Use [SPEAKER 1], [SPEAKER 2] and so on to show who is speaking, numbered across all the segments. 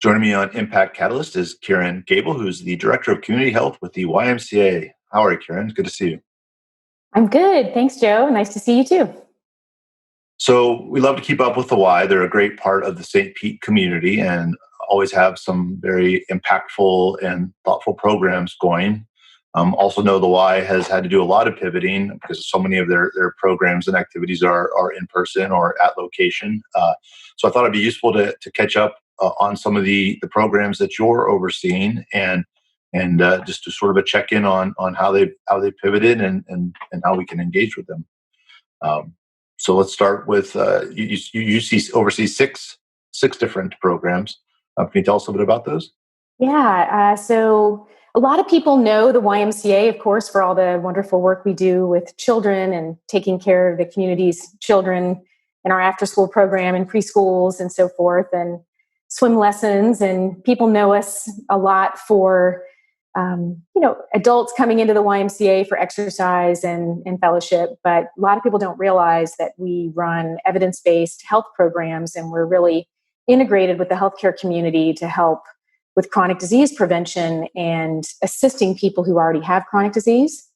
[SPEAKER 1] Joining me on Impact Catalyst is Kieran Gabel, who's the Director of Community Health with the YMCA. How are you, Kieran? Good to see you.
[SPEAKER 2] I'm good. Thanks, Joe. Nice to see you too.
[SPEAKER 1] So we love to keep up with the Y. They're a great part of the St. Pete community and always have some very impactful and thoughtful programs going. Also know the Y has had to do a lot of pivoting because so many of their programs and activities are in person or at location. So I thought it'd be useful to catch up on some of the programs that you're overseeing and just to sort of a check in on how they pivoted and how we can engage with them. Um, so let's start with oversee six different programs. Can you tell us a bit about those?
[SPEAKER 2] Yeah. So a lot of people know the YMCA, of course, for all the wonderful work we do with children and taking care of the community's children in our after school program and preschools and so forth, and swim lessons. And people know us a lot for adults coming into the YMCA for exercise and fellowship. But a lot of people don't realize that we run evidence-based health programs, and we're really integrated with the healthcare community to help with chronic disease prevention and assisting people who already have chronic disease.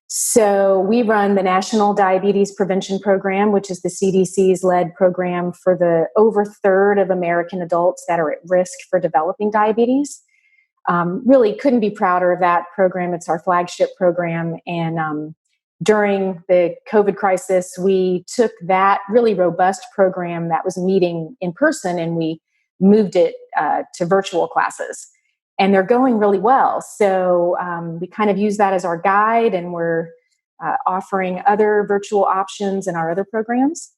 [SPEAKER 2] So we run the National Diabetes Prevention Program, which is the CDC's led program for the over third of American adults that are at risk for developing diabetes. Really couldn't be prouder of that program. It's our flagship program. And during the COVID crisis, we took that really robust program that was meeting in person and we moved it to virtual classes. And they're going really well. So we kind of use that as our guide, and we're offering other virtual options in our other programs.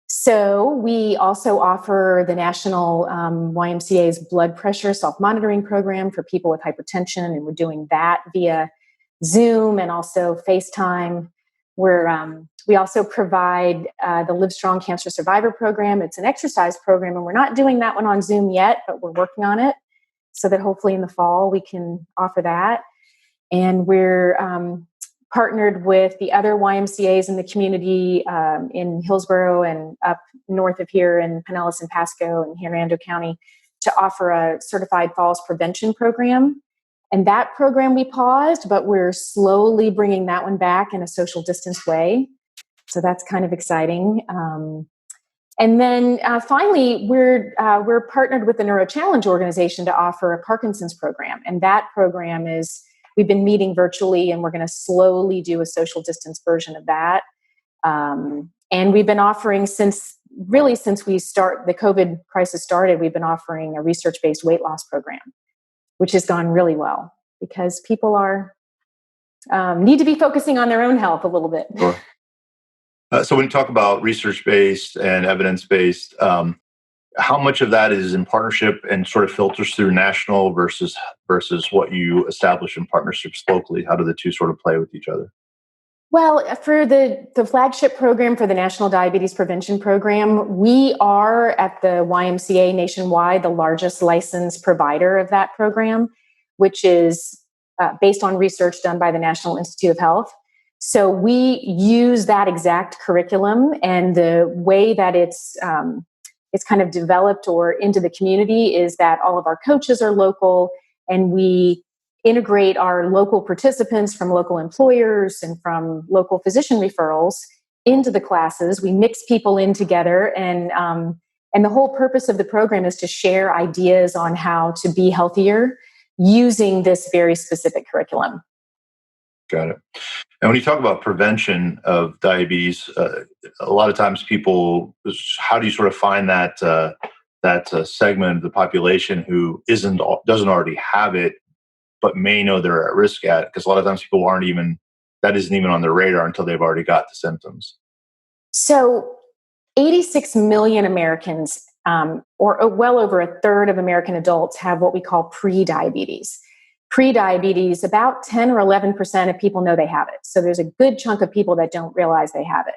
[SPEAKER 2] So we also offer the National YMCA's blood pressure self-monitoring program for people with hypertension, and we're doing that via Zoom and also FaceTime. We also provide the Livestrong Cancer Survivor Program. It's an exercise program, and we're not doing that one on Zoom yet, but we're working on it so that hopefully in the fall we can offer that. And we're partnered with the other YMCAs in the community in Hillsborough and up north of here in Pinellas and Pasco and Hernando County to offer a certified falls prevention program. And that program we paused, but we're slowly bringing that one back in a social distance way. So that's kind of exciting. And then finally, we're partnered with the NeuroChallenge organization to offer a Parkinson's program. And that program we've been meeting virtually, and we're going to slowly do a social distance version of that. And we've been offering since the COVID crisis started, we've been offering a research-based weight loss program, which has gone really well because people need to be focusing on their own health a little bit.
[SPEAKER 1] Sure. So when you talk about research-based and evidence-based, how much of that is in partnership and sort of filters through national versus what you establish in partnerships locally? How do the two sort of play with each other?
[SPEAKER 2] Well, for the flagship program for the National Diabetes Prevention Program, we are at the YMCA nationwide the largest licensed provider of that program, which is based on research done by the National Institute of Health. So we use that exact curriculum, and the way that it's kind of developed or into the community is that all of our coaches are local, and we integrate our local participants from local employers and from local physician referrals into the classes. We mix people in together, and the whole purpose of the program is to share ideas on how to be healthier using this very specific curriculum.
[SPEAKER 1] Got it. And when you talk about prevention of diabetes, a lot of times how do you sort of find that segment of the population who doesn't already have it, but may know they're at risk at? Because a lot of times people that isn't even on their radar until they've already got the symptoms. So
[SPEAKER 2] 86 million Americans, or well over a third of American adults, have what we call pre-diabetes. Pre-diabetes, about 10 or 11% of people know they have it. So there's a good chunk of people that don't realize they have it.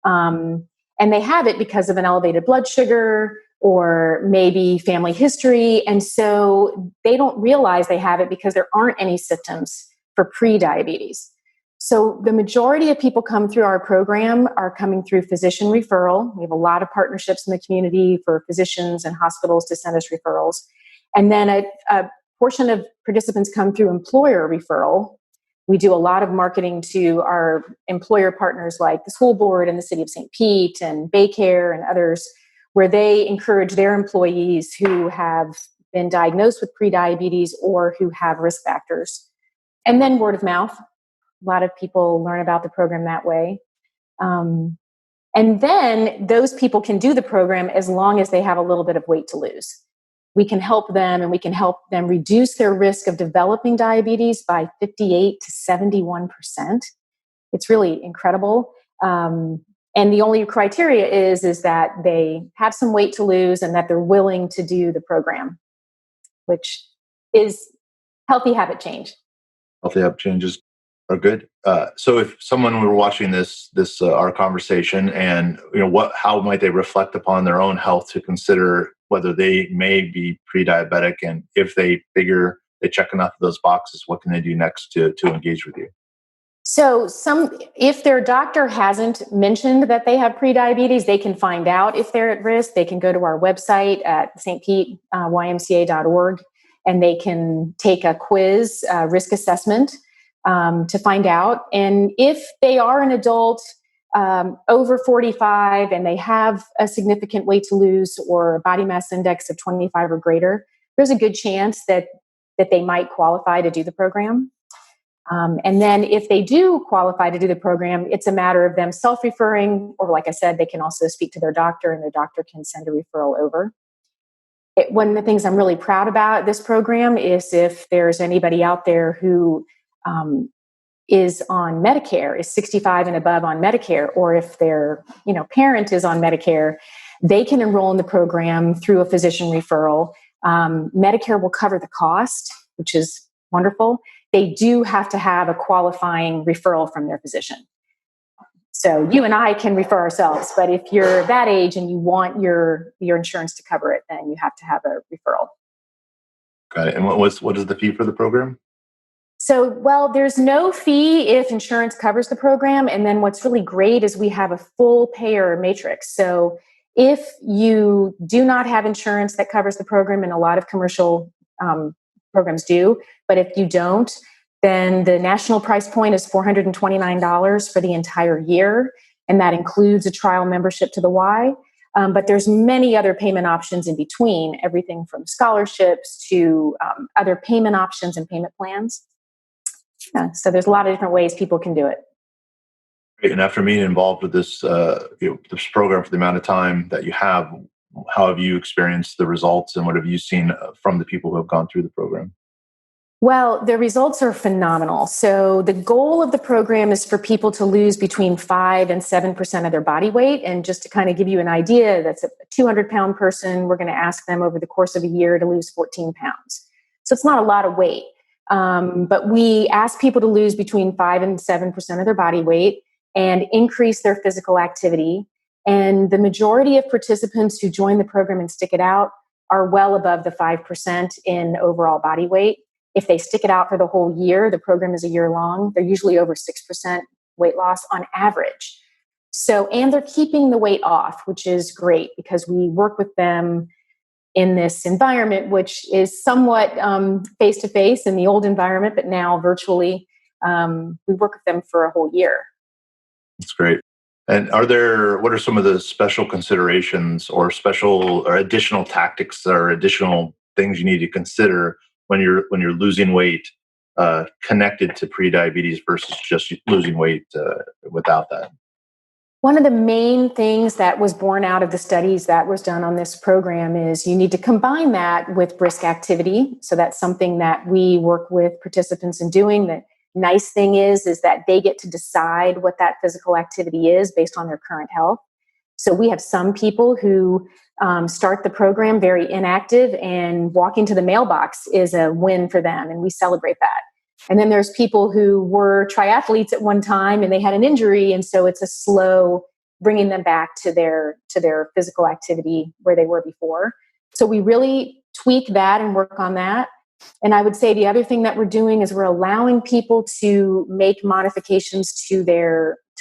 [SPEAKER 2] And they have it because of an elevated blood sugar or maybe family history. And so they don't realize they have it because there aren't any symptoms for pre-diabetes. So the majority of people come through our program are coming through physician referral. We have a lot of partnerships in the community for physicians and hospitals to send us referrals. And then a portion of participants come through employer referral. We do a lot of marketing to our employer partners like the school board and the city of St. Pete and Baycare and others, where they encourage their employees who have been diagnosed with prediabetes or who have risk factors. And then word of mouth. A lot of people learn about the program that way. And then those people can do the program as long as they have a little bit of weight to lose. We can help them, and we can help them reduce their risk of developing diabetes by 58 to 71%. It's really incredible. And the only criteria is that they have some weight to lose and that they're willing to do the program, which is healthy habit change.
[SPEAKER 1] Healthy habit changes are good. So if someone were watching this our conversation, and how might they reflect upon their own health to consider whether they may be pre-diabetic, and if they figure they check enough of those boxes, what can they do next to engage with you?
[SPEAKER 2] So if their doctor hasn't mentioned that they have prediabetes, they can find out if they're at risk. They can go to our website at stpete.ymca.org, and they can take a quiz, risk assessment, to find out. And if they are an adult over 45 and they have a significant weight to lose or a body mass index of 25 or greater, there's a good chance that they might qualify to do the program. And then if they do qualify to do the program, it's a matter of them self-referring, or like I said, they can also speak to their doctor and their doctor can send a referral over. One of the things I'm really proud about this program is if there's anybody out there who is on Medicare, is 65 and above on Medicare, or if their parent is on Medicare, they can enroll in the program through a physician referral. Medicare will cover the cost, which is wonderful. They do have to have a qualifying referral from their physician. So you and I can refer ourselves, but if you're that age and you want your insurance to cover it, then you have to have a referral.
[SPEAKER 1] Got it. And what is the fee for the program?
[SPEAKER 2] So, well, there's no fee if insurance covers the program. And then what's really great is we have a full payer matrix. So if you do not have insurance that covers the program, and a lot of commercial programs do, but if you don't, then the national price point is $429 for the entire year. And that includes a trial membership to the Y. But there's many other payment options in between, everything from scholarships to other payment options and payment plans. Yeah, so there's a lot of different ways people can do it.
[SPEAKER 1] Great. And after being involved with this this program for the amount of time that you have, how have you experienced the results, and what have you seen from the people who have gone through the program?
[SPEAKER 2] Well, the results are phenomenal. So the goal of the program is for people to lose between 5 and 7% of their body weight. And just to kind of give you an idea, that's a 200-pound person. We're going to ask them over the course of a year to lose 14 pounds. So it's not a lot of weight. But we ask people to lose between 5 and 7% of their body weight and increase their physical activity. And the majority of participants who join the program and stick it out are well above the 5% in overall body weight. If they stick it out for the whole year, the program is a year long, they're usually over 6% weight loss on average. So, and they're keeping the weight off, which is great because we work with them in this environment, which is somewhat face-to-face in the old environment, but now virtually. We work with them for a whole year.
[SPEAKER 1] That's great. And what are some of the special considerations or special or additional tactics or additional things you need to consider when you're losing weight connected to prediabetes versus just losing weight without that?
[SPEAKER 2] One of the main things that was born out of the studies that was done on this program is you need to combine that with brisk activity. So that's something that we work with participants in doing. The nice thing is that they get to decide what that physical activity is based on their current health. So we have some people who start the program very inactive, and walking to the mailbox is a win for them, and we celebrate that. And then there's people who were triathletes at one time and they had an injury, and so it's a slow bringing them back to their physical activity where they were before. So we really tweak that and work on that. And I would say the other thing that we're doing is we're allowing people to make modifications to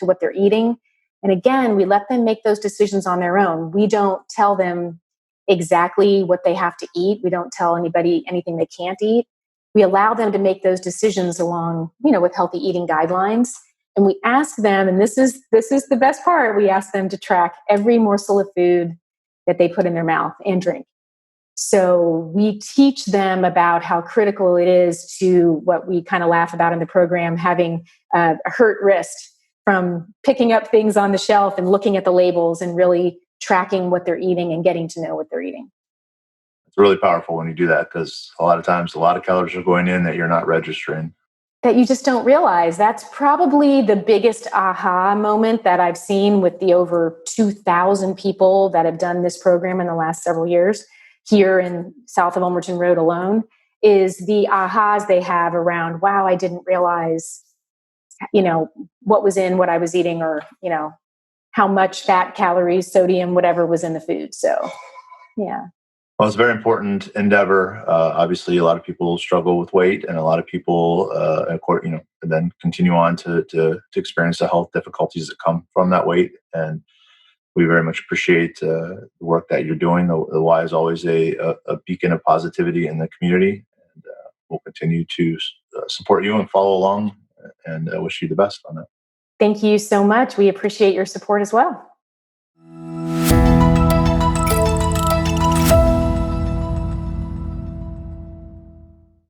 [SPEAKER 2] what they're eating. And again, we let them make those decisions on their own. We don't tell them exactly what they have to eat. We don't tell anybody anything they can't eat. We allow them to make those decisions along, with healthy eating guidelines. And we ask them, and this is the best part, we ask them to track every morsel of food that they put in their mouth and drink. So we teach them about how critical it is to what we kind of laugh about in the program, having a hurt wrist from picking up things on the shelf and looking at the labels and really tracking what they're eating and getting to know what they're eating.
[SPEAKER 1] It's really powerful when you do that because a lot of times a lot of calories are going in that you're not registering.
[SPEAKER 2] That you just don't realize. That's probably the biggest aha moment that I've seen with the over 2,000 people that have done this program in the last several years here in south of Ulmerton Road alone, is the ahas they have around, wow, I didn't realize, what was in what I was eating, or, how much fat, calories, sodium, whatever was in the food. So, yeah.
[SPEAKER 1] Well, it's a very important endeavor. Obviously, a lot of people struggle with weight, and a lot of people, and then continue on to experience the health difficulties that come from that weight. And we very much appreciate the work that you're doing. The Y is always a beacon of positivity in the community, and we'll continue to support you and follow along. And wish you the best on that.
[SPEAKER 2] Thank you so much. We appreciate your support as well.